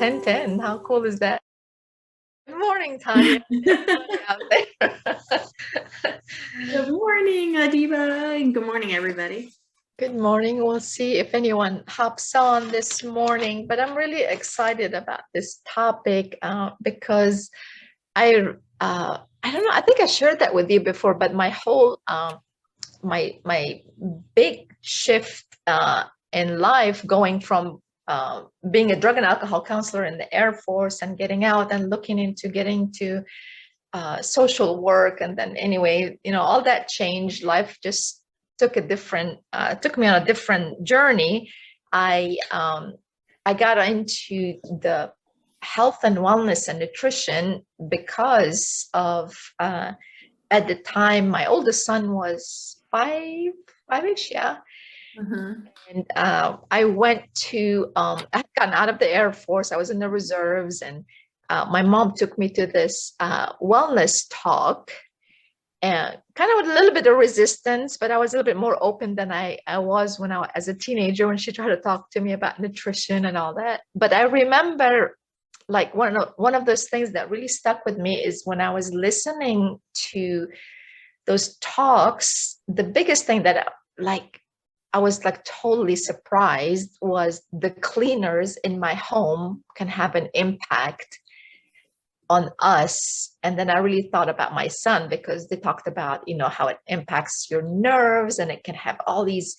1010. How cool is that? Good morning, Tanya. Everybody out there. Good morning, Adiba, and good morning, everybody. Good morning. We'll see if anyone hops on this morning, but I'm really excited about this topic because I don't know. I think I shared that with you before, but my whole my big shift in life, going from being a drug and alcohol counselor in the Air Force and getting out and looking into getting to social work, and then anyway, all that changed. Life just took me on a different journey. I got into the health and wellness and nutrition because of at the time my oldest son was five-ish, yeah. And I went to I had gotten out of the Air Force. I was in the reserves, and my mom took me to this wellness talk, and kind of with a little bit of resistance, but I was a little bit more open than I was when I was as a teenager, when she tried to talk to me about nutrition and all that. But I remember, like, one of those things that really stuck with me is when I was listening to those talks, the biggest thing that I was like totally surprised was the cleaners in my home can have an impact on us. And then I really thought about my son, because they talked about, how it impacts your nerves, and it can have all these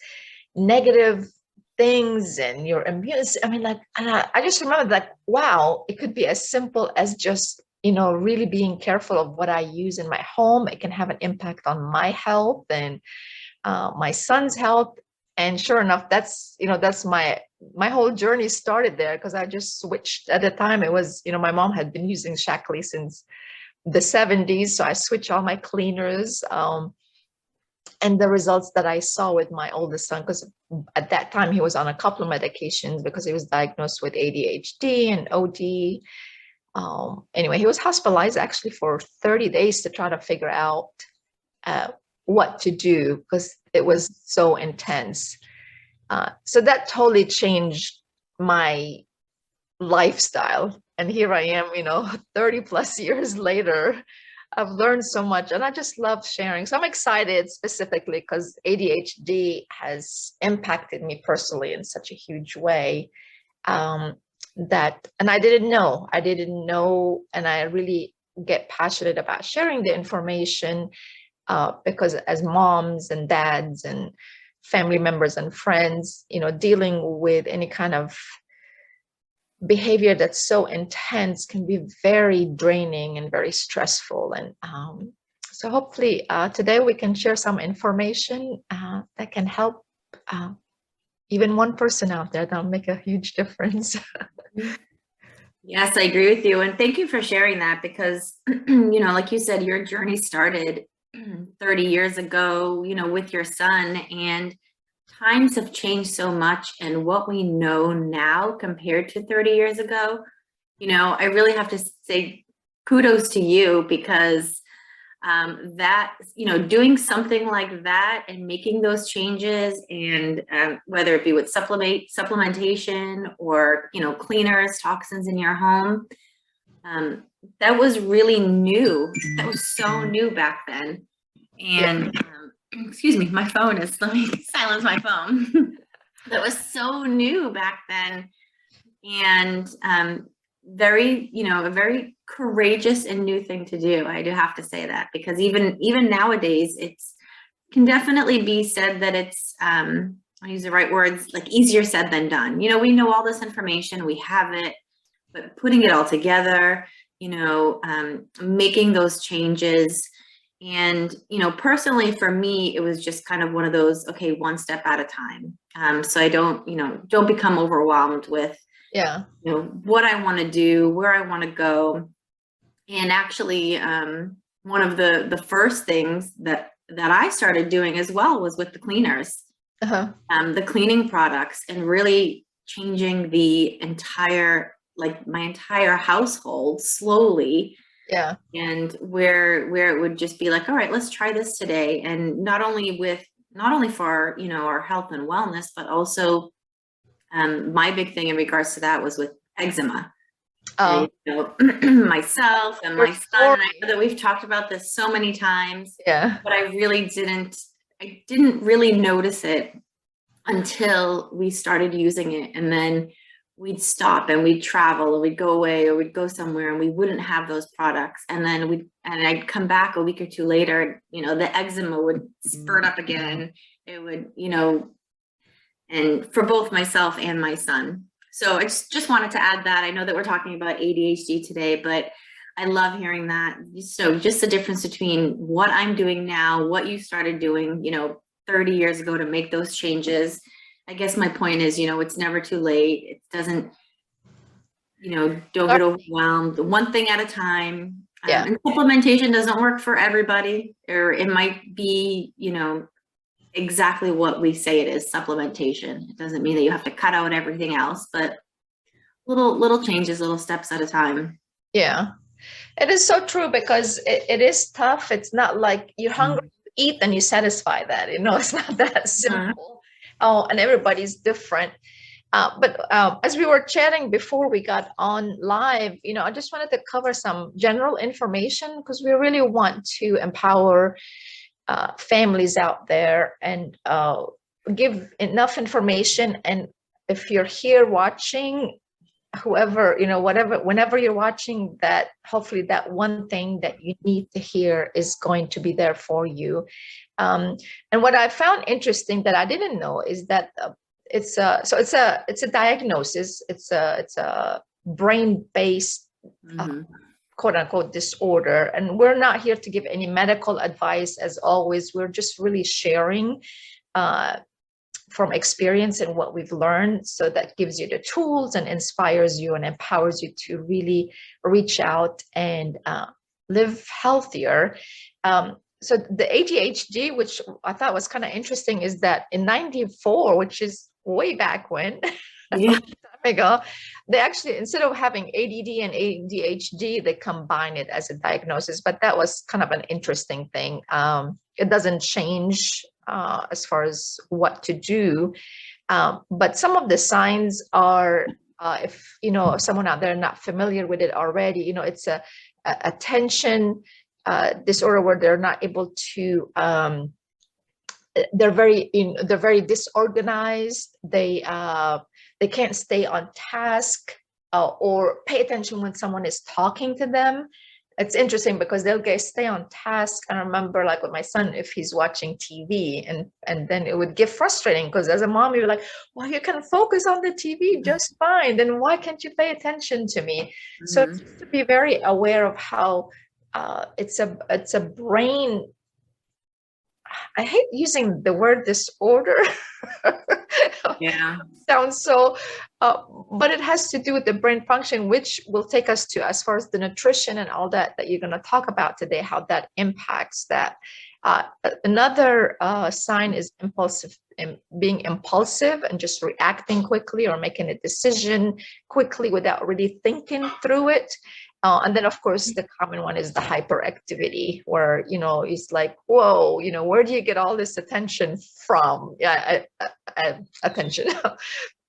negative things and your immune. I mean, like, and I just remember that, wow, it could be as simple as just, really being careful of what I use in my home. It can have an impact on my health and my son's health. And sure enough, that's my whole journey started there, because I just switched. At the time, it was, my mom had been using Shaklee since the 70s. So I switched all my cleaners. And the results that I saw with my oldest son, because at that time he was on a couple of medications because he was diagnosed with ADHD and OD. Anyway, he was hospitalized actually for 30 days to try to figure out what to do, because it was so intense. So that totally changed my lifestyle. And here I am, 30 plus years later. I've learned so much, and I just love sharing. So I'm excited specifically because ADHD has impacted me personally in such a huge way. And I didn't know, and I really get passionate about sharing the information because as moms and dads and family members and friends, dealing with any kind of behavior that's so intense can be very draining and very stressful. And so hopefully today we can share some information that can help even one person out there. That'll make a huge difference. Yes, I agree with you. And thank you for sharing that, because, like you said, your journey started 30 years ago, with your son, and times have changed so much. And what we know now compared to 30 years ago, I really have to say kudos to you, because that, doing something like that and making those changes, and whether it be with supplementation or, cleaners, toxins in your home, that was really new. That was so new back then. And excuse me, my phone is, let me silence my phone. That was so new back then. And very, a very courageous and new thing to do. I do have to say that, because even nowadays, it's can definitely be said that it's, I use the right words, like easier said than done. We know all this information, we have it, but putting it all together, making those changes. And, personally for me, it was just kind of one of those, okay, one step at a time. So I don't become overwhelmed with, what I want to do, where I want to go. And actually, one of the first things that I started doing as well was with the cleaners, the cleaning products, and really changing the entire, my entire household slowly. Yeah. And where it would just be like, all right, let's try this today. And not only for, our health and wellness, but also my big thing in regards to that was with eczema. Oh, myself and your my son, and I story. know that we've talked about this so many times, Yeah. but I didn't really notice it until we started using it. And then we'd stop and we'd travel or we'd go away or we'd go somewhere and we wouldn't have those products. And then I'd come back a week or two later, the eczema would spurt up again. It would, and for both myself and my son. So I just wanted to add that. I know that we're talking about ADHD today, but I love hearing that. So just the difference between what I'm doing now, what you started doing, 30 years ago to make those changes. I guess my point is, it's never too late. It doesn't, don't get overwhelmed. One thing at a time. Yeah. And supplementation doesn't work for everybody, or it might be, exactly what we say it is, supplementation. It doesn't mean that you have to cut out everything else, but little changes, little steps at a time. Yeah. It is so true because it is tough. It's not like you're hungry, you eat and you satisfy that. It's not that simple. Oh, and everybody's different. But as we were chatting before we got on live, I just wanted to cover some general information because we really want to empower families out there and give enough information. And if you're here watching, whoever, whatever, whenever you're watching that, hopefully that one thing that you need to hear is going to be there for you. And what I found interesting that I didn't know is that it's a diagnosis. It's a brain-based quote unquote disorder. And we're not here to give any medical advice. As always, we're just really sharing from experience and what we've learned. So that gives you the tools and inspires you and empowers you to really reach out and live healthier. So the ADHD, which I thought was kind of interesting, is that in 94, which is way back when, Yeah. ago, they actually, instead of having ADD and ADHD, they combine it as a diagnosis. But that was kind of an interesting thing. It doesn't change as far as what to do. But some of the signs are, if someone out there not familiar with it already, it's a attention disorder where they're not able to. They're very disorganized. They can't stay on task or pay attention when someone is talking to them. It's interesting because they'll stay on task. I remember, like with my son, if he's watching TV, and then it would get frustrating because as a mom, you're like, well, you can focus on the TV just fine. Then why can't you pay attention to me? So just to be very aware of how it's a brain. I hate using the word disorder. Yeah. Sounds so, but it has to do with the brain function, which will take us to, as far as the nutrition and all that you're going to talk about today, how that impacts that. Another sign is being impulsive and just reacting quickly or making a decision quickly without really thinking through it. And then, of course, the common one is the hyperactivity, where, it's like, whoa, where do you get all this attention from? Yeah, attention,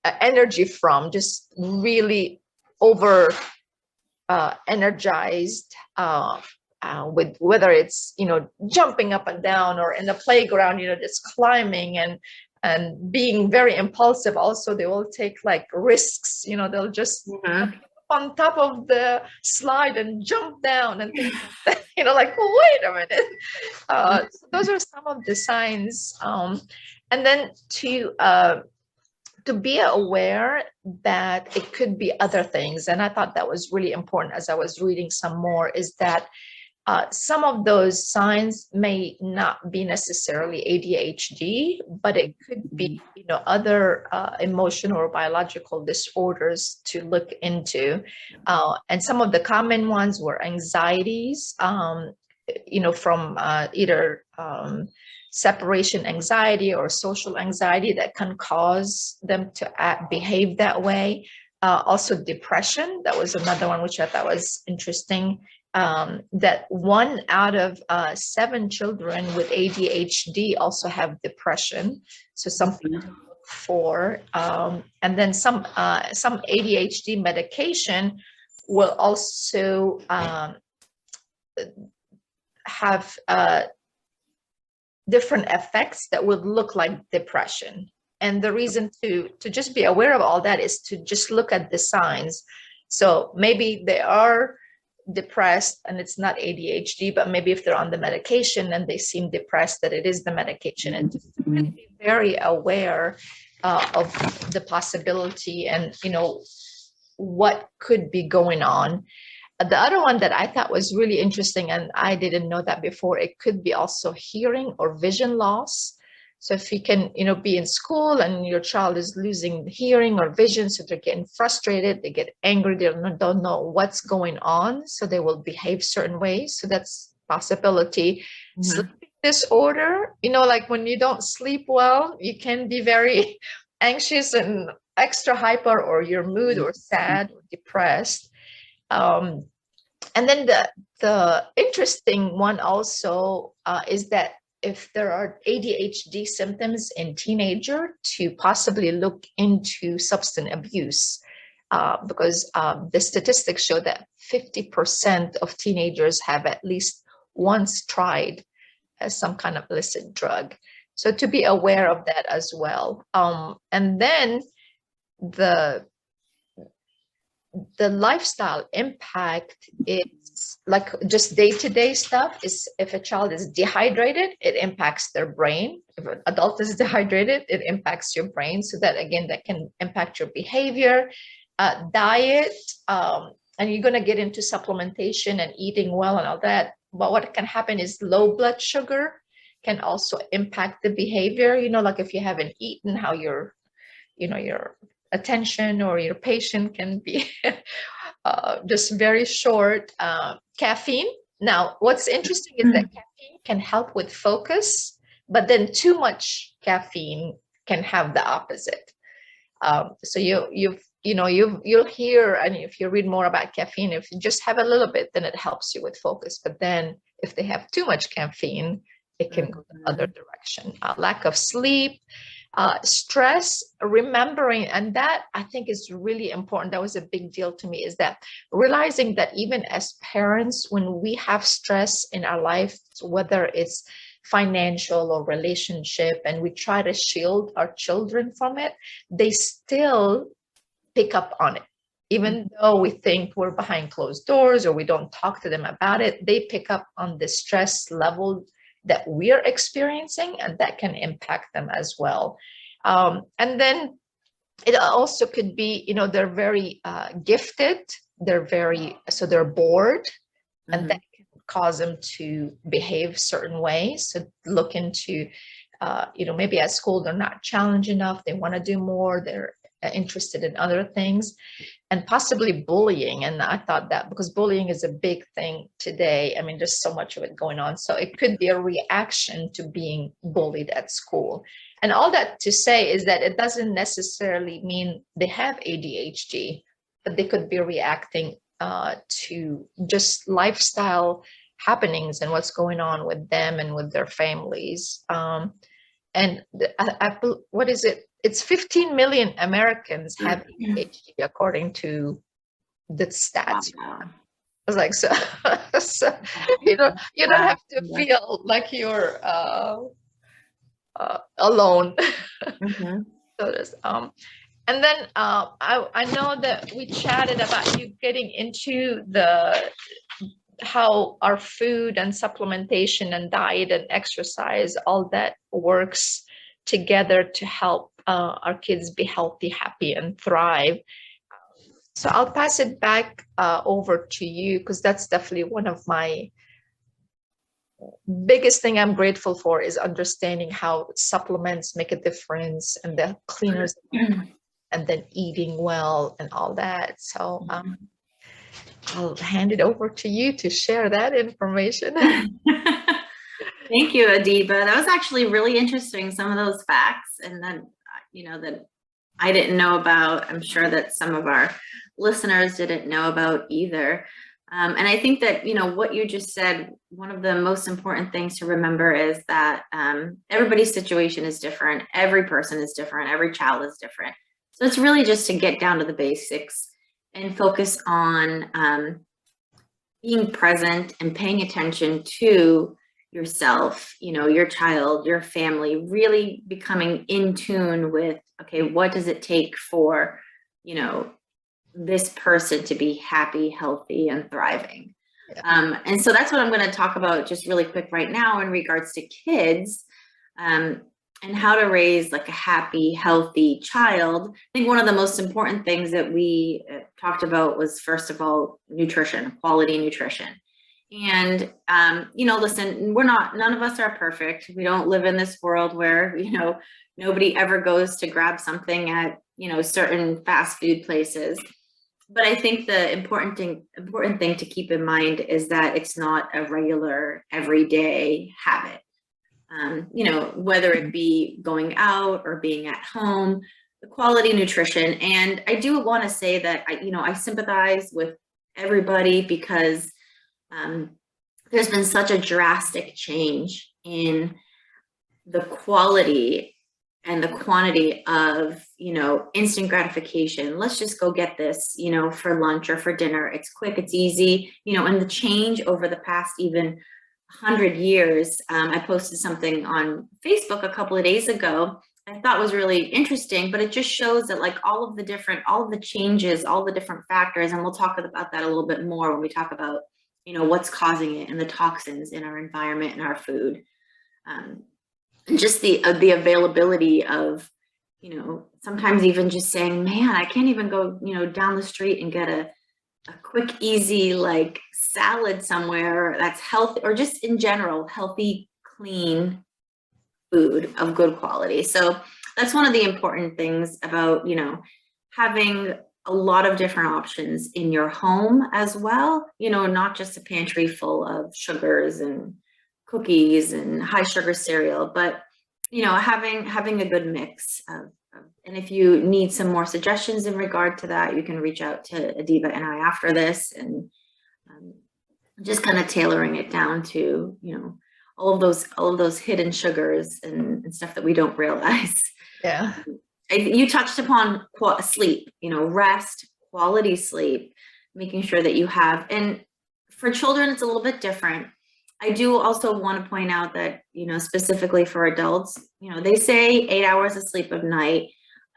energy from, just really over energized with whether it's, jumping up and down or in the playground, just climbing and being very impulsive. Also, they will take like risks, they'll just on top of the slide and jump down and things like that, like, well, wait a minute. So those are some of the signs. And then to be aware that it could be other things. And I thought that was really important as I was reading some more, is that some of those signs may not be necessarily ADHD, but it could be, other emotional or biological disorders to look into. And some of the common ones were anxieties, from either separation anxiety or social anxiety that can cause them to behave that way. Also depression, that was another one which I thought was interesting. That 1 out of 7 children with ADHD also have depression. So something to look for. And then some ADHD medication will also have different effects that would look like depression. And the reason to just be aware of all that is to just look at the signs. So maybe they are depressed and it's not ADHD, but maybe if they're on the medication and they seem depressed, that it is the medication. And just to really be very aware of the possibility and, you know, what could be going on. The other one that I thought was really interesting, and I didn't know that before, it could be also hearing or vision loss. So if you can, you know, be in school and your child is losing hearing or vision, so they're getting frustrated, they get angry, they don't know what's going on, so they will behave certain ways. So that's possibility. Sleeping disorder, you know, like when you don't sleep well, you can be very anxious and extra hyper, or your mood or sad or depressed. And then the interesting one also is that if there are ADHD symptoms in teenager, to possibly look into substance abuse, because the statistics show that 50% of teenagers have at least once tried some kind of illicit drug. So to be aware of that as well. And then the lifestyle impact is like just day-to-day stuff. Is if a child is dehydrated, it impacts their brain. If an adult is dehydrated, it impacts your brain. So that, again, that can impact your behavior. Diet, and you're going to get into supplementation and eating well and all that. But what can happen is low blood sugar can also impact the behavior. You know, like if you haven't eaten, how your attention or your patience can be just very short. Caffeine. Now, what's interesting is that caffeine can help with focus, but then too much caffeine can have the opposite. So you'll hear, and if you read more about caffeine, if you just have a little bit, then it helps you with focus. But then if they have too much caffeine, it can go the other direction. Lack of sleep. Stress, remembering, and that I think is really important. That was a big deal to me, is that realizing that even as parents, when we have stress in our life, whether it's financial or relationship, and we try to shield our children from it, they still pick up on it. Even though we think we're behind closed doors or we don't talk to them about it, they pick up on the stress level that we're experiencing, and that can impact them as well. And then it also could be, you know, they're very gifted, they're bored, and that can cause them to behave certain ways. So look into, maybe at school they're not challenged enough, they want to do more, they're interested in other things, and possibly bullying. And I thought that, because bullying is a big thing today, I mean, there's so much of it going on. So it could be a reaction to being bullied at school. And all that to say is that it doesn't necessarily mean they have ADHD, but they could be reacting to just lifestyle happenings and what's going on with them and with their families. And what is it? It's 15 million Americans have ADHD, according to the stats. Wow. I was like, so you don't have to feel like you're alone. So there's, and then I know that we chatted about you getting into how our food and supplementation and diet and exercise, all that works together to help our kids be healthy, happy, and thrive. So I'll pass it back over to you, because that's definitely one of my biggest thing I'm grateful for, is understanding how supplements make a difference, and the cleaners, and then eating well and all that. So I'll hand it over to you to share that information. Thank you, Adiba. That was actually really interesting, some of those facts, and then, that I didn't know about. I'm sure that some of our listeners didn't know about either. And I think that, what you just said, one of the most important things to remember is that everybody's situation is different. Every person is different. Every child is different. So it's really just to get down to the basics and focus on being present and paying attention to yourself, your child, your family, really becoming in tune with, okay, what does it take for, this person to be happy, healthy, and thriving. And so that's what I'm going to talk about just really quick right now in regards to kids, and how to raise like a happy, healthy child. I think one of the most important things that we talked about was, first of all, nutrition, quality nutrition. And, listen, none of us are perfect. We don't live in this world where, nobody ever goes to grab something at, certain fast food places. But I think the important thing to keep in mind is that it's not a regular, everyday habit. Whether it be going out or being at home, the quality nutrition. And I do want to say that I sympathize with everybody, because there's been such a drastic change in the quality and the quantity of, instant gratification. Let's just go get this, for lunch or for dinner. It's quick, it's easy, and the change over the past even 100 years. I posted something on Facebook a couple of days ago I thought was really interesting, but it just shows that like all of the changes, all the different factors, and we'll talk about that a little bit more when we talk about, what's causing it and the toxins in our environment and our food. And just the availability of, sometimes even just saying, man, I can't even go, down the street and get a quick, easy, like salad somewhere that's healthy, or just in general, healthy, clean food of good quality. So that's one of the important things about, having a lot of different options in your home as well, not just a pantry full of sugars and cookies and high sugar cereal, but, having a good mix of, and if you need some more suggestions in regard to that, you can reach out to Adiba and I after this, and just kind of tailoring it down to, all of those hidden sugars and stuff that we don't realize. Yeah. You touched upon sleep, rest, quality sleep, making sure that you have, and for children, it's a little bit different. I do also want to point out that, specifically for adults, they say 8 hours of sleep a night.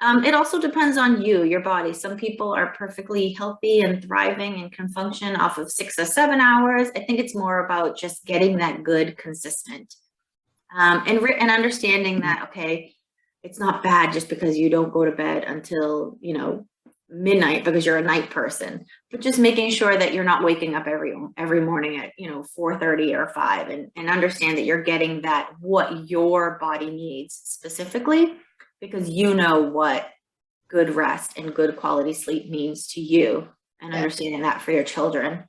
It also depends on your body. Some people are perfectly healthy and thriving and can function off of 6 or 7 hours. I think it's more about just getting that good, consistent, and understanding that, okay, it's not bad just because you don't go to bed until, midnight because you're a night person, but just making sure that you're not waking up every morning at 4:30 or 5, and understand that you're getting that what your body needs specifically, because what good rest and good quality sleep means to you, and understanding that for your children.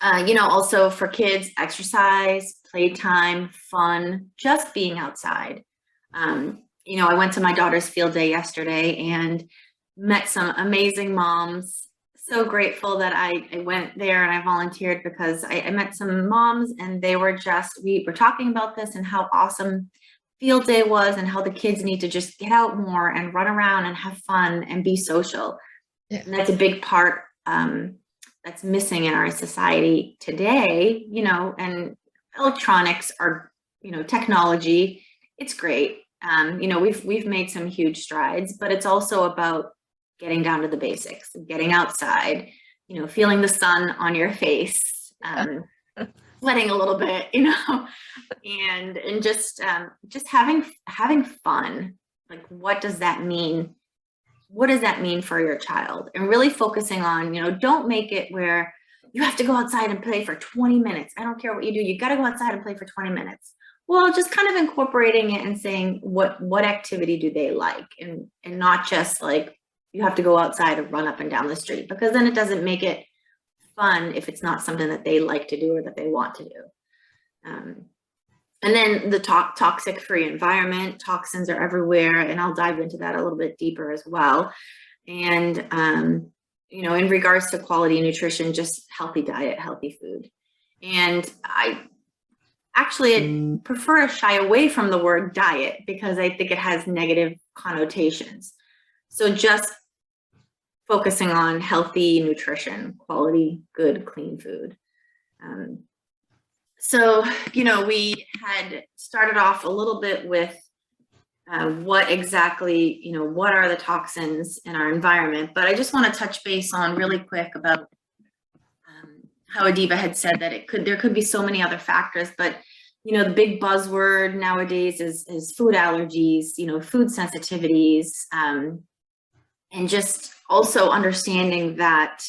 Also for kids, exercise, playtime, fun, just being outside. I went to my daughter's field day yesterday and met some amazing moms. So grateful that I went there and I volunteered, because I met some moms, and we were talking about this and how awesome field day was, and how the kids need to just get out more and run around and have fun and be social. Yeah. And that's a big part that's missing in our society today, and electronics are, technology, it's great. We've made some huge strides, but it's also about getting down to the basics, getting outside, feeling the sun on your face, sweating a little bit, and just having fun. Like, what does that mean? What does that mean for your child? And really focusing on, don't make it where you have to go outside and play for 20 minutes. I don't care what you do. You got to go outside and play for 20 minutes. Well, just kind of incorporating it and saying what activity do they like, and not just like you have to go outside and run up and down the street, because then it doesn't make it fun if it's not something that they like to do or that they want to do. And then the toxic free environment, toxins are everywhere, and I'll dive into that a little bit deeper as well. And in regards to quality nutrition, just healthy diet, healthy food. And I prefer to shy away from the word diet, because I think it has negative connotations. So just focusing on healthy nutrition, quality, good, clean food. So, we had started off a little bit with what exactly, what are the toxins in our environment? But I just want to touch base on really quick about how Adiba had said that there could be so many other factors, but the big buzzword nowadays is food allergies, food sensitivities, and just also understanding that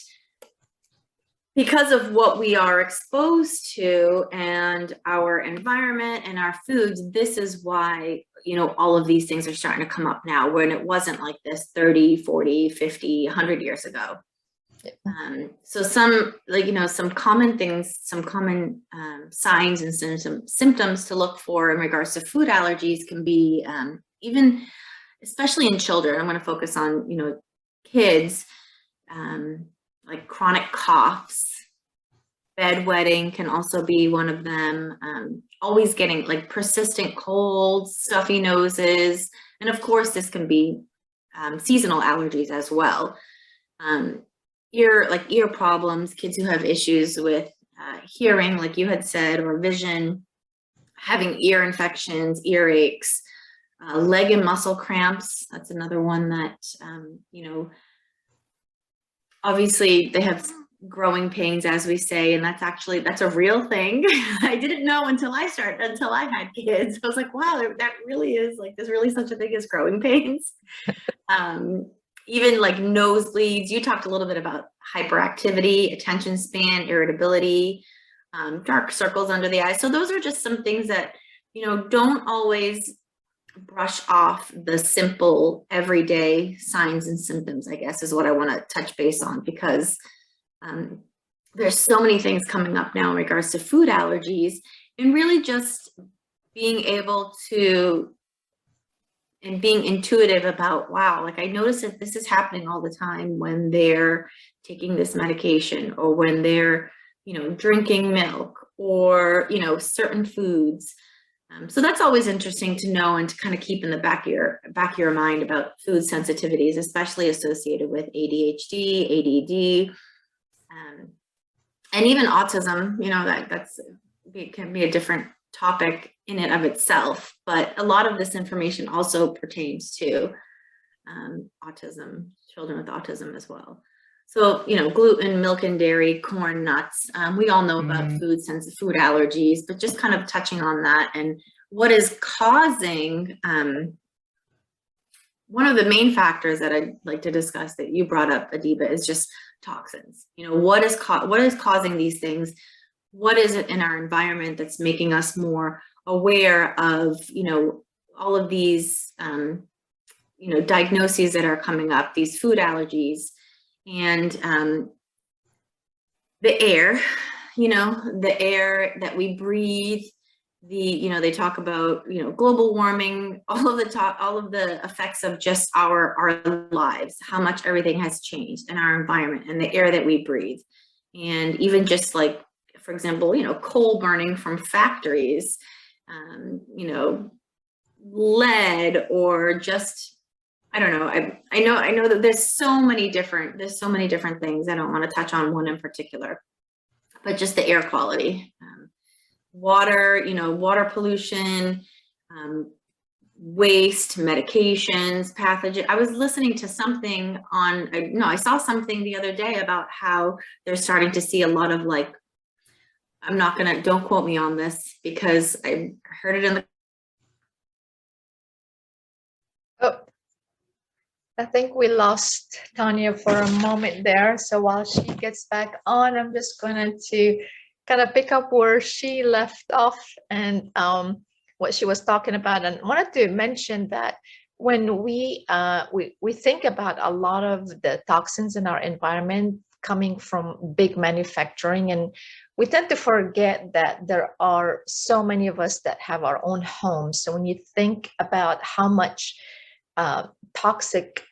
because of what we are exposed to and our environment and our foods, this is why, all of these things are starting to come up now, when it wasn't like this 30, 40, 50, 100 years ago. So some common things, some common signs and symptoms to look for in regards to food allergies can be even, especially in children. I'm going to focus on, kids, like chronic coughs. Bedwetting can also be one of them. Always getting like persistent colds, stuffy noses, and of course this can be seasonal allergies as well. Ear problems, kids who have issues with hearing, like you had said, or vision, having ear infections, earaches, leg and muscle cramps. That's another one that, obviously they have growing pains, as we say, and that's a real thing. I didn't know until I had kids. I was like, wow, that really is like, there's really such a thing as growing pains. Even like nosebleeds. You talked a little bit about hyperactivity, attention span, irritability, dark circles under the eyes. So those are just some things that, don't always brush off the simple everyday signs and symptoms, I guess, is what I want to touch base on, because there's so many things coming up now in regards to food allergies, and really just being able to and being intuitive about, wow, like I notice that this is happening all the time when they're taking this medication, or when they're, drinking milk, or, certain foods. So that's always interesting to know and to kind of keep in the back of your mind about food sensitivities, especially associated with ADHD, ADD, and even autism. It can be a different topic in and of itself, but a lot of this information also pertains to autism, children with autism as well. So, gluten, milk and dairy, corn, nuts. We all know about food allergies, but just kind of touching on that and what is causing. One of the main factors that I'd like to discuss that you brought up, Adiba, is just toxins. What is causing these things? What is it in our environment that's making us more aware of, all of these, diagnoses that are coming up, these food allergies, and the air, the air that we breathe, they talk about, global warming, all of the effects of just our lives, how much everything has changed in our environment and the air that we breathe. And even just like, for example, coal burning from factories, lead, or just, I don't know. I know that there's so many different things. I don't want to touch on one in particular, but just the air quality, water, water pollution, waste, medications, pathogen. I was listening to something I saw something the other day about how they're starting to see a lot of like, don't quote me on this because I heard it in the. Oh, I think we lost Tanya for a moment there. So while she gets back on, I'm just going to kind of pick up where she left off and what she was talking about. And I wanted to mention that when we think about a lot of the toxins in our environment coming from big manufacturing, and we tend to forget that there are so many of us that have our own homes. So when you think about how much toxic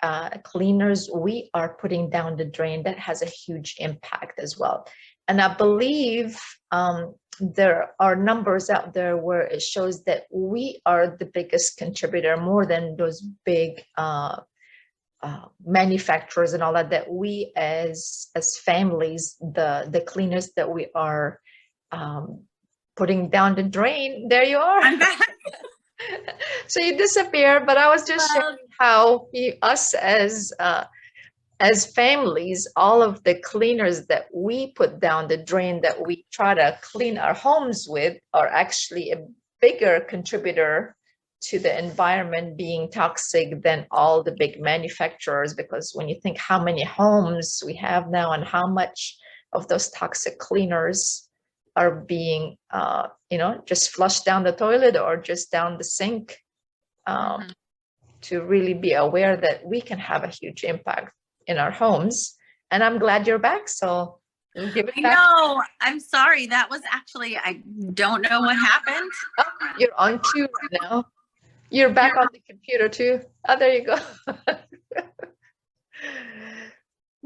cleaners we are putting down the drain, that has a huge impact as well. And I believe there are numbers out there where it shows that we are the biggest contributor, more than those big manufacturers and all that, that we as families, the cleaners that we are putting down the drain. There you are. I'm back. So you disappear, but I was just sharing how us as families, all of the cleaners that we put down the drain, that we try to clean our homes with, are actually a bigger contributor to the environment being toxic than all the big manufacturers. Because when you think how many homes we have now and how much of those toxic cleaners are being just flushed down the toilet or just down the sink, to really be aware that we can have a huge impact in our homes. And I'm glad you're back, so we'll give it back. No, I'm sorry. That was actually, I don't know what happened. Oh, you're on cue right now. You're back on the computer too. Oh, there you go.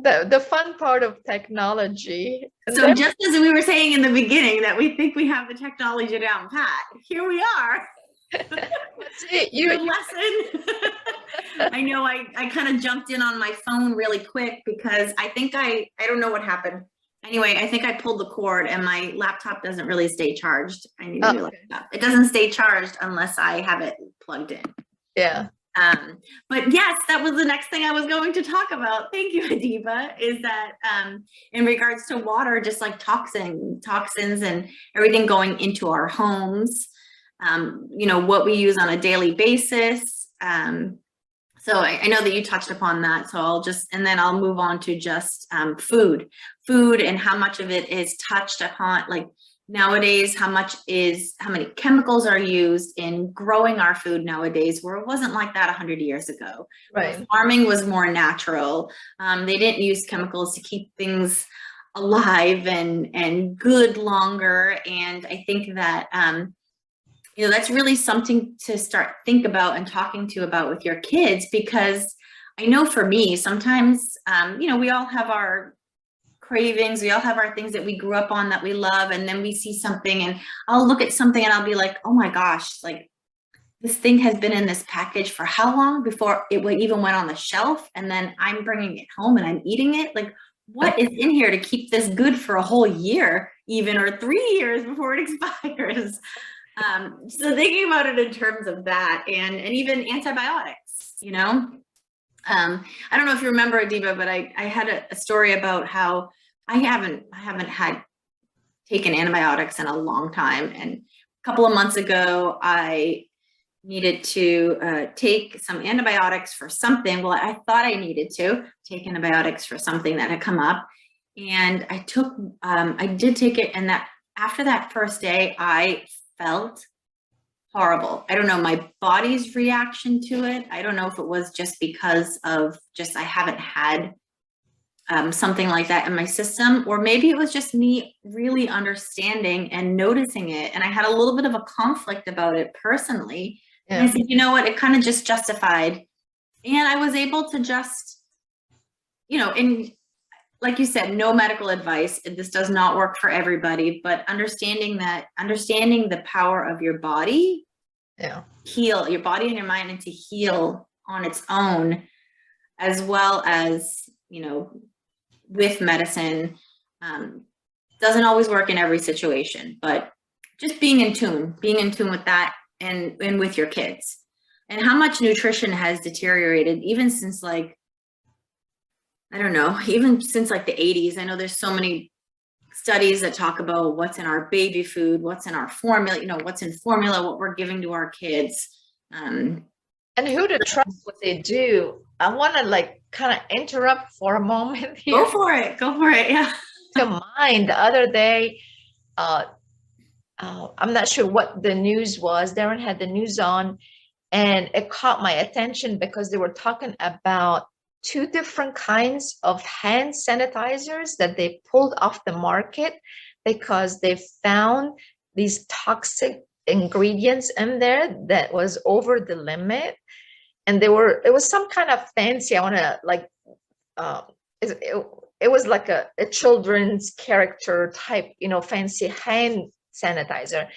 The fun part of technology. So just as we were saying in the beginning that we think we have the technology down pat, here we are. You lesson. I know I kind of jumped in on my phone really quick because I think I don't know what happened. Anyway, I think I pulled the cord and my laptop doesn't really stay charged. I need a new laptop. It doesn't stay charged unless I have it plugged in. Yeah. But yes, that was the next thing I was going to talk about. Thank you, Adiba, is that in regards to water, just like toxins and everything going into our homes, what we use on a daily basis. So I know that you touched upon that, so I'll move on to just food and how much of it is touched upon, like nowadays, how many chemicals are used in growing our food nowadays, where it wasn't like that 100 years ago. Right. Farming was more natural. They didn't use chemicals to keep things alive and good longer. And I think that, that's really something to start think about and talking about with your kids, because I know for me, sometimes, we all have our cravings, we all have our things that we grew up on that we love, and then we see something and I'll look at something and I'll be like, oh my gosh, like this thing has been in this package for how long before it even went on the shelf, and then I'm bringing it home and I'm eating it. Like, what is in here to keep this good for a whole year even, or 3 years before it expires? So thinking about it in terms of that, and even antibiotics, I don't know if you remember, Adiba, but I had a story about how I haven't had taken antibiotics in a long time. And a couple of months ago, I needed to take some antibiotics for something. Well, I thought I needed to take antibiotics for something that had come up. And I did take it. And that after that first day, I felt horrible. I don't know my body's reaction to it. I don't know if it was just because of I haven't had something like that in my system, or maybe it was just me really understanding and noticing it. And I had a little bit of a conflict about it personally. Yeah. And I said, you know what, it kind of just justified. And I was able to just, and like you said, no medical advice. This does not work for everybody, but understanding the power of your body, heal your body and your mind, and to heal on its own, as well as, with medicine, doesn't always work in every situation, but just being in tune with that and with your kids, and how much nutrition has deteriorated even since even since the 80s. I know there's so many studies that talk about what's in our baby food, what's in our formula, what's in formula, what we're giving to our kids. And who to trust what they do. I want to kind of interrupt for a moment here. Go for it. Yeah. To mind, the other day, I'm not sure what the news was. Darren had the news on, and it caught my attention because they were talking about 2 different kinds of hand sanitizers that they pulled off the market because they found these toxic ingredients in there that was over the limit. And it was some kind of fancy, I want to it was like a children's character type, fancy hand sanitizer.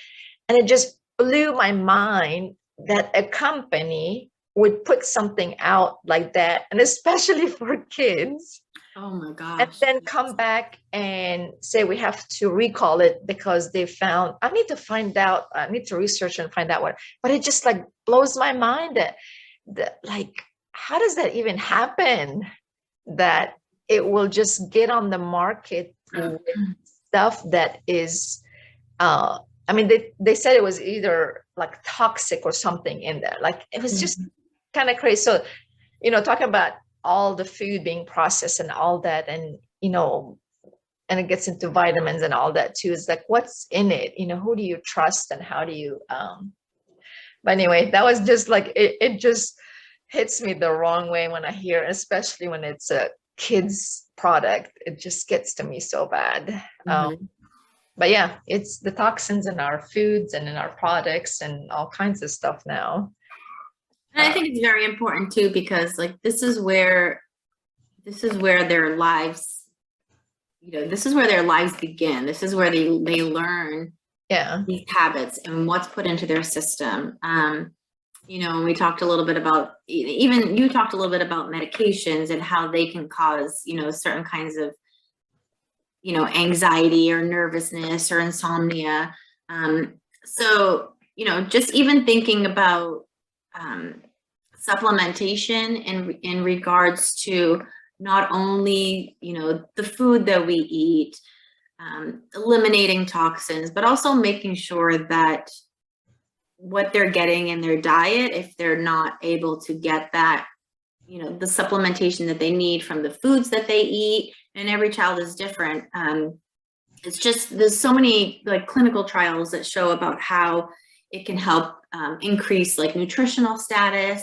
And it just blew my mind that a company would put something out like that, and especially for kids, Oh my and gosh. then come back and say we have to recall it because they found, I need to find out, I need to research and find out what, but it just like blows my mind that like, how does that even happen, that it will just get on the market with stuff that is I mean, they said it was either like toxic or something in there. Like it was just Mhm. kind of crazy. So, talking about all the food being processed and all that, and and it gets into vitamins and all that too. Is like what's in it? Who do you trust and how do you but anyway, that was just like it just hits me the wrong way when I hear, especially when it's a kid's product. It just gets to me so bad. Mhm. But yeah, it's the toxins in our foods and in our products and all kinds of stuff now. And I think it's very important too, because like this is where their lives, this is where their lives begin. This is where they learn Yeah, these habits and what's put into their system. And we talked a little bit about, even you talked a little bit about medications and how they can cause, certain kinds of, anxiety or nervousness or insomnia. So, just even thinking about supplementation in regards to not only, the food that we eat, eliminating toxins, but also making sure that what they're getting in their diet, if they're not able to get that, the supplementation that they need from the foods that they eat, and every child is different. It's just, there's so many like clinical trials that show about how it can help increase like nutritional status,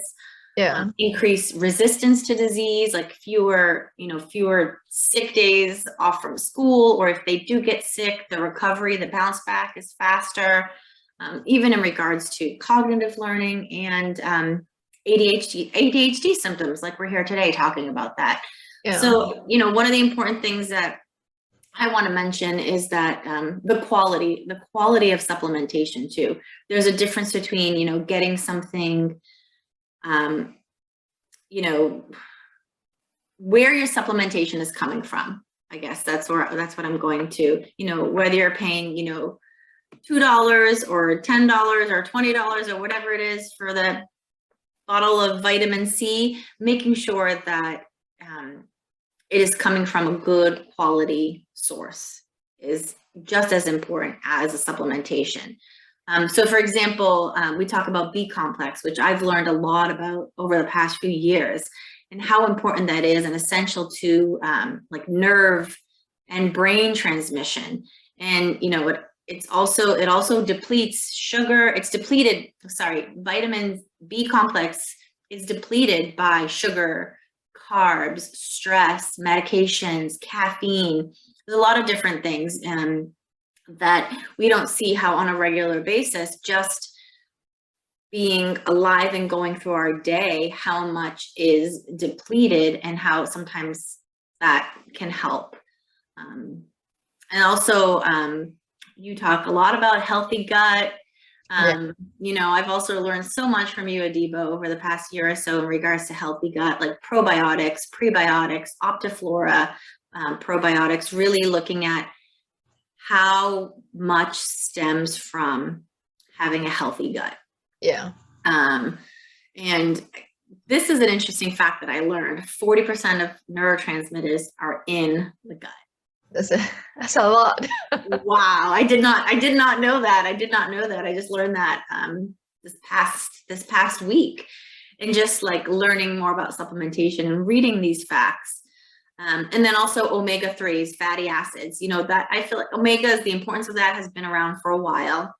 yeah, increase resistance to disease, like fewer sick days off from school, or if they do get sick, the recovery, the bounce back is faster, even in regards to cognitive learning and ADHD symptoms, like we're here today talking about that. yeah, So, one of the important things that I want to mention is that the quality of supplementation too. There's a difference between, getting something, um, where your supplementation is coming from. I guess that's what I'm going to, whether you're paying, $2 or $10 or $20 or whatever it is for the bottle of vitamin C, making sure that it is coming from a good quality source is just as important as a supplementation. So for example, we talk about B complex, which I've learned a lot about over the past few years, and how important that is and essential to like nerve and brain transmission. And it also depletes sugar. It's depleted, sorry, vitamin B complex is depleted by sugar, carbs, stress, medications, caffeine. There's a lot of different things that we don't see how on a regular basis, just being alive and going through our day, how much is depleted and how sometimes that can help. And also, you talk a lot about healthy gut. yeah, I've also learned so much from you, Adiba, over the past year or so in regards to healthy gut, like probiotics, prebiotics, Optiflora, probiotics, really looking at how much stems from having a healthy gut. yeah. And this is an interesting fact that I learned. 40% of neurotransmitters are in the gut. That's a lot. Wow, I did not know that. I just learned that this past week, and just like learning more about supplementation and reading these facts. And then also omega-3s, fatty acids, that I feel like omegas, the importance of that has been around for a while,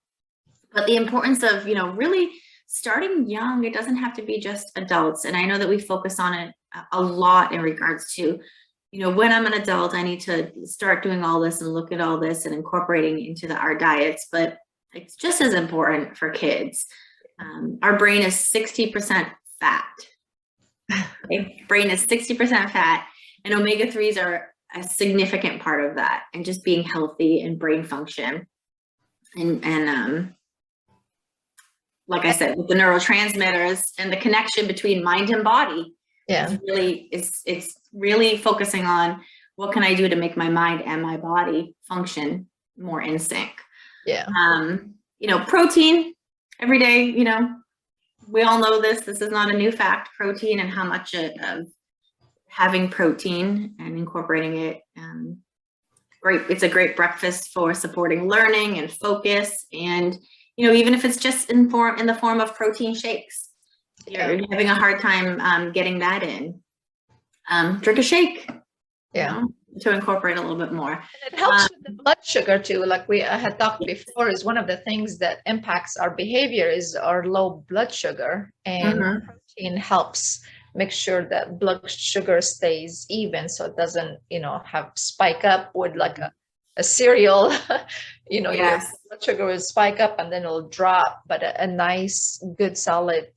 but the importance of, really starting young. It doesn't have to be just adults. And I know that we focus on it a lot in regards to, when I'm an adult, I need to start doing all this and look at all this and incorporating into our diets, but it's just as important for kids. Our brain is 60% fat. Okay? Brain is 60% fat, and omega-3s are a significant part of that, and just being healthy and brain function. And like I said, with the neurotransmitters and the connection between mind and body. Yeah. It's really focusing on what can I do to make my mind and my body function more in sync. Yeah. Protein every day, we all know this is not a new fact, protein and how much of having protein and incorporating it. It's a great breakfast for supporting learning and focus. And, even if it's just in the form of protein shakes, you're having a hard time getting that in. Drink a shake. Yeah. To incorporate a little bit more. And it helps with the blood sugar too. Like we had talked before, is one of the things that impacts our behavior is our low blood sugar, and protein helps make sure that blood sugar stays even, so it doesn't, have spike up with like a cereal. Your blood sugar will spike up and then it'll drop. But a nice, good, solid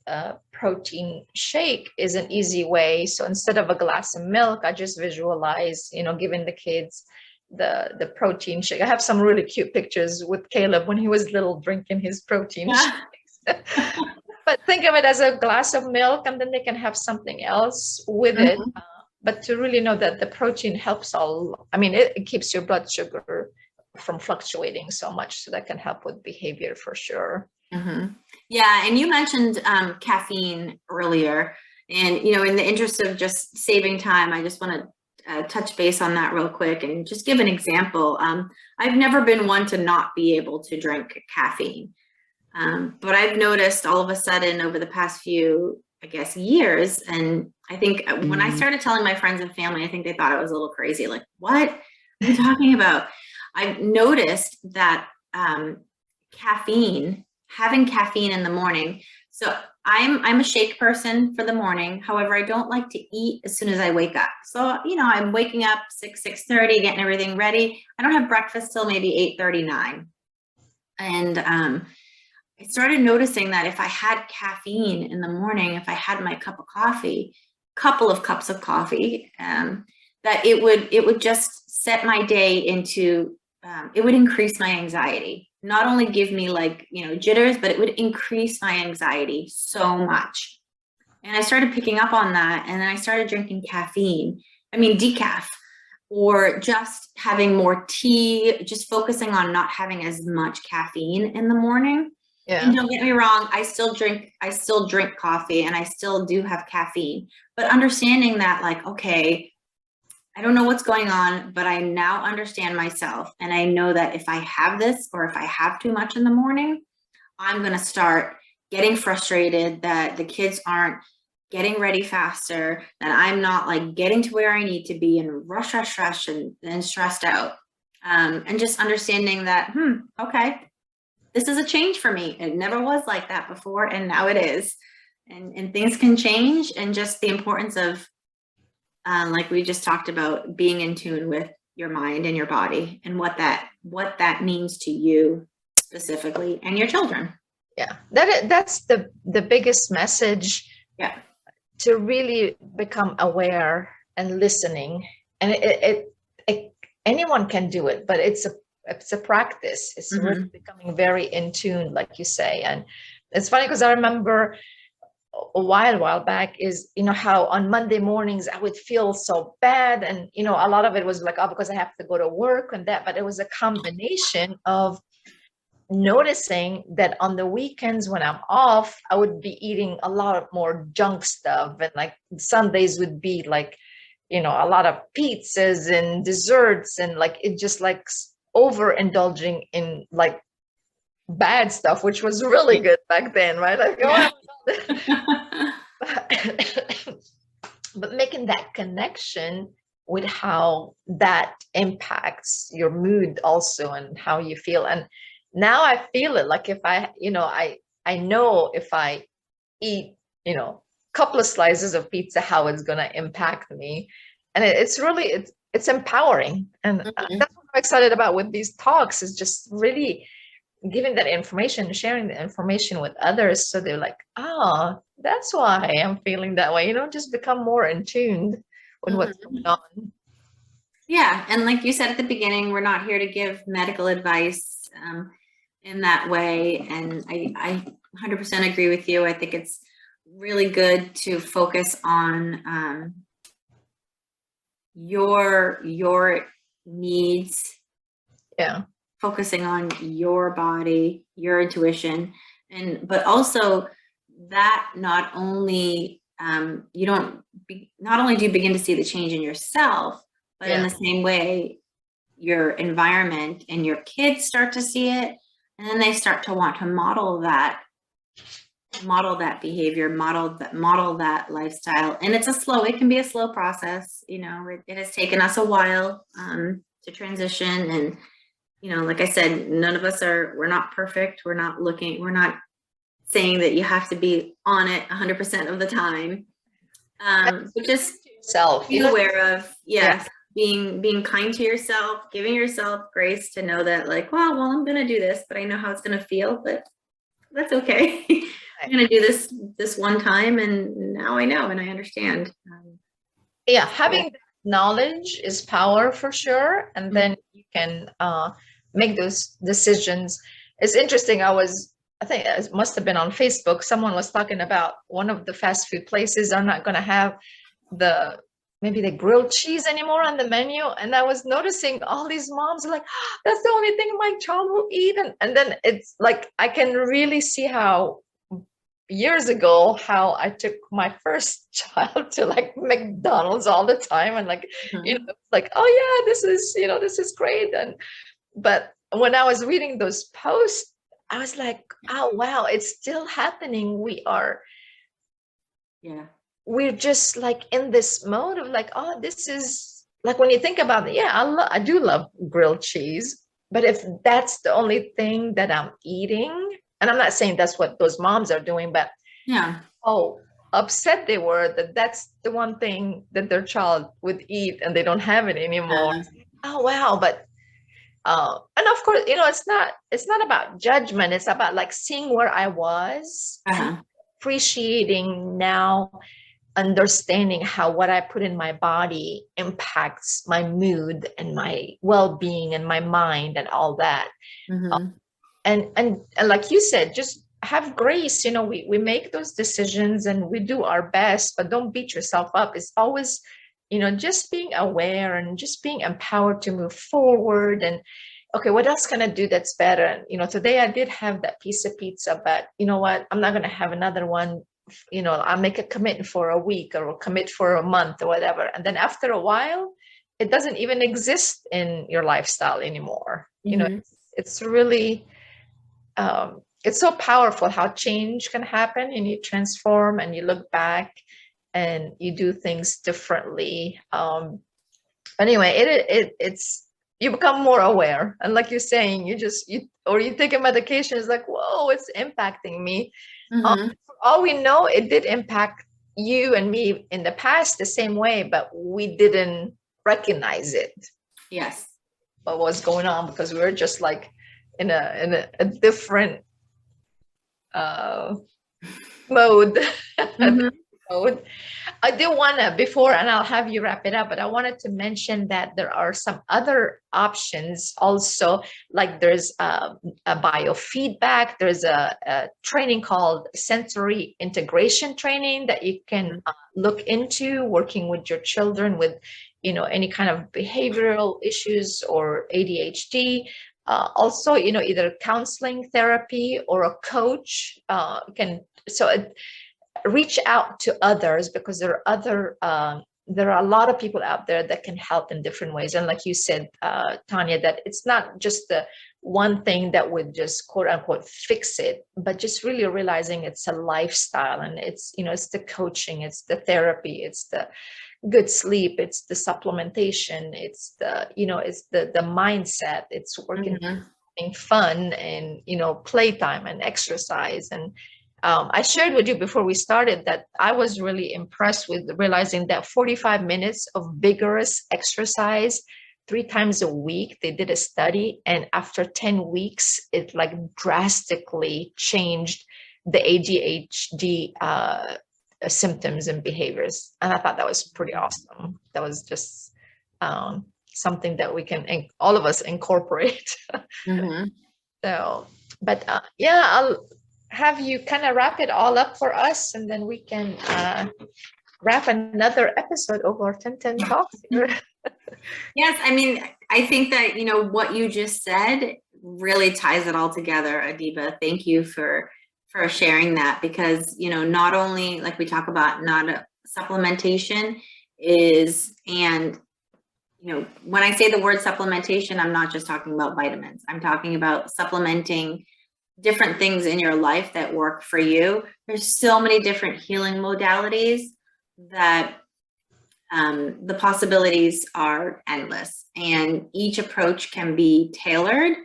protein shake is an easy way. So instead of a glass of milk, I just visualize, giving the kids the protein shake. I have some really cute pictures with Caleb when he was little drinking his protein shakes. But think of it as a glass of milk, and then they can have something else with it. But to really know that the protein helps it keeps your blood sugar from fluctuating so much, so that can help with behavior for sure. Yeah, and you mentioned caffeine earlier, and in the interest of just saving time, I just want to touch base on that real quick and just give an example. I've never been one to not be able to drink caffeine, but I've noticed all of a sudden over the past few, I guess, years, and I think when I started telling my friends and family, I think they thought I was a little crazy. Like, what are you talking about? I've noticed that having caffeine in the morning. So I'm a shake person for the morning. However, I don't like to eat as soon as I wake up. So, I'm waking up 6:30, getting everything ready. I don't have breakfast till maybe 8:39. And I started noticing that if I had caffeine in the morning, if I had my couple of cups of coffee, that it would just set my day into, it would increase my anxiety. Not only give me jitters, but it would increase my anxiety so much. And I started picking up on that. And then I started drinking decaf, or just having more tea, just focusing on not having as much caffeine in the morning. Yeah. And don't get me wrong, I still drink coffee, and I still do have caffeine, but understanding that, okay, I don't know what's going on, but I now understand myself. And I know that if I have this, or if I have too much in the morning, I'm going to start getting frustrated that the kids aren't getting ready faster, that I'm not getting to where I need to be, and rush and stressed out. And just understanding that, okay, this is a change for me. It never was like that before, and now it is. And things can change, and just the importance of, like we just talked about, being in tune with your mind and your body, and what that means to you specifically and your children. Yeah, that's the biggest message. Yeah, to really become aware and listening, and anyone can do it, but it's a practice. It's really becoming very in tune, like you say. And it's funny because I remember a while back is, how on Monday mornings I would feel so bad, and a lot of it was because I have to go to work and that, but it was a combination of noticing that on the weekends when I'm off, I would be eating a lot more junk stuff, and Sundays would be a lot of pizzas and desserts, and it just overindulging in bad stuff, which was really good back then, right? But making that connection with how that impacts your mood also, and how you feel. And now I feel it, if I know if I eat, couple of slices of pizza, how it's going to impact me. And it's really, it's empowering. And that's what I'm excited about with these talks, is just really giving that information, sharing the information with others. So they're like, oh, that's why I'm feeling that way, just become more in tune with what's going on. Yeah. And like you said at the beginning, we're not here to give medical advice in that way. And 100% agree with you. I think it's really good to focus on your needs, Yeah. focusing on your body, your intuition, but also that not only not only do you begin to see the change in yourself, but in the same way your environment and your kids start to see it, and then they start to want to model that behavior, model that lifestyle. And it can be a slow process. It has taken us a while to transition. And, like I said, none of us we're not perfect. We're not saying that you have to be on it 100% of the time. But just Self. be aware of, being kind to yourself, giving yourself grace to know that, like, well, I'm going to do this, but I know how it's going to feel, but that's okay. I'm going to do this one time, and now I know and I understand. Having knowledge is power for sure, and then you can make those decisions. It's interesting. I think it must have been on Facebook. Someone was talking about one of the fast food places are not going to have maybe the grilled cheese anymore on the menu. And I was noticing all these moms are like, oh, that's the only thing my child will eat. And then it's like, I can really see how years ago, how I took my first child to like McDonald's all the time. And like, like, oh yeah, this is great. But when I was reading those posts, I was like, oh, wow, it's still happening. We're just like in this mode of like, oh, this is like, when you think about it, I do love grilled cheese, but if that's the only thing that I'm eating, and I'm not saying that's what those moms are doing, but upset they were that that's the one thing that their child would eat and they don't have it anymore. Oh, wow. But and of course, it's not about judgment. It's about like seeing where I was, and appreciating now, understanding how what I put in my body impacts my mood and my well-being and my mind and all that. And like you said, just have grace. We make those decisions and we do our best, but don't beat yourself up. It's always, just being aware and just being empowered to move forward. And okay, what else can I do that's better? And today I did have that piece of pizza, but you know what? I'm not going to have another one. I'll make a commitment for a week or commit for a month or whatever. And then after a while, it doesn't even exist in your lifestyle anymore. It's really, it's so powerful how change can happen, and you transform and you look back and you do things differently. Anyway, it's you become more aware, and like you're saying, you take a medication, it's like, whoa, it's impacting me. For all we know, it did impact you and me in the past the same way, but we didn't recognize it. Yes. What was going on, because we were just like in a different mode. Mode. I do want to, before, and I'll have you wrap it up, but I wanted to mention that there are some other options also, like there's a biofeedback, there's a training called sensory integration training that you can look into, working with your children with, any kind of behavioral issues or ADHD. Also, either counseling, therapy, or a coach reach out to others, because there are a lot of people out there that can help in different ways. And like you said, Tanya, that it's not just the one thing that would just quote unquote fix it, but just really realizing it's a lifestyle, and it's the coaching, it's the therapy, it's the good sleep, it's the supplementation, it's the mindset, it's working, having fun, and playtime and exercise. And I shared with you before we started that I was really impressed with realizing that 45 minutes of vigorous exercise 3 times a week, they did a study, and after 10 weeks, it like drastically changed the ADHD symptoms and behaviors. And I thought that was pretty awesome. That was just something that we can, all of us, incorporate. So, but have you kind of wrap it all up for us, and then we can wrap another episode of our 1010 Talks here. Yes, I mean, I think that, you know, what you just said really ties it all together, Adiba. Thank you for sharing that, because, you know, not only, like we talk about, not supplementation is, and, you know, when I say the word supplementation, I'm not just talking about vitamins. I'm talking about supplementing different things in your life that work for you. There's so many different healing modalities that the possibilities are endless, and each approach can be tailored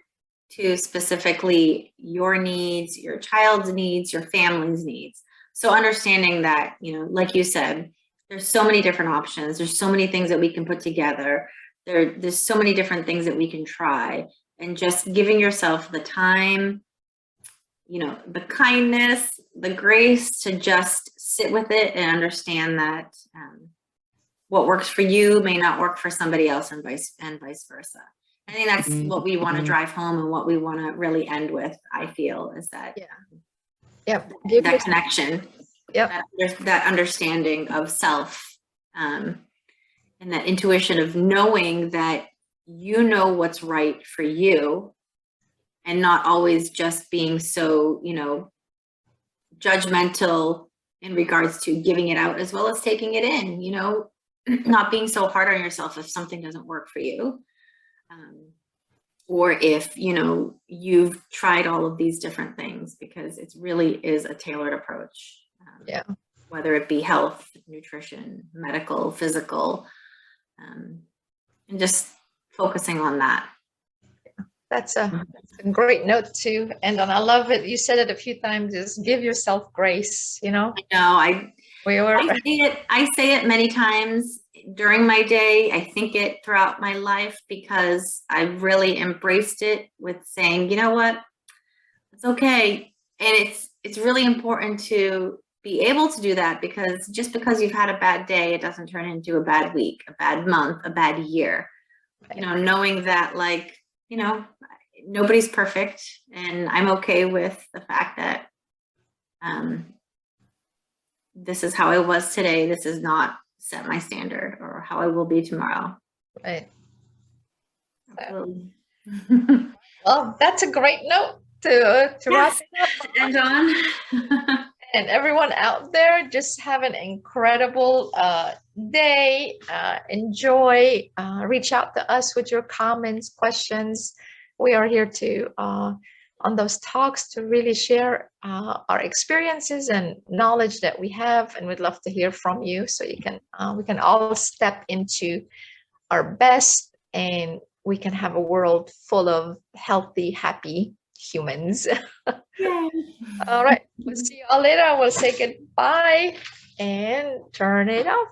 to specifically your needs, your child's needs, your family's needs. So understanding that, you know, like you said, there's so many different options. There's so many things that we can put together. There's so many different things that we can try, and just giving yourself the time, you know, the kindness, the grace to just sit with it and understand that what works for you may not work for somebody else, and vice versa. I think that's what we want to drive home, and what we want to really end with, I feel, is that that connection, that understanding of self, and that intuition of knowing that you know what's right for you, and not always just being so, you know, judgmental in regards to giving it out as well as taking it in, you know, not being so hard on yourself if something doesn't work for you. Or if, you know, you've tried all of these different things, because it really is a tailored approach. Whether it be health, nutrition, medical, physical, and just focusing on that. That's a great note to end on. I love it. You said it a few times, is give yourself grace, you know? I know. I say it many times during my day. I think it throughout my life, because I've really embraced it with saying, you know what, it's okay. And it's really important to be able to do that, because just because you've had a bad day, it doesn't turn into a bad week, a bad month, a bad year. You know, knowing that, like, you know, nobody's perfect, and I'm okay with the fact that this is how I was today. This is not set my standard or how I will be tomorrow. Right. Absolutely. Well, that's a great note to wrap it up. And on. And everyone out there, just have an incredible day. Enjoy. Reach out to us with your comments, questions. We are here to on those talks to really share our experiences and knowledge that we have, and we'd love to hear from you, so you can we can all step into our best, and we can have a world full of healthy, happy humans. All right, we'll see you all later. We'll say goodbye and turn it off.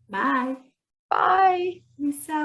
Bye. Bye. Lisa.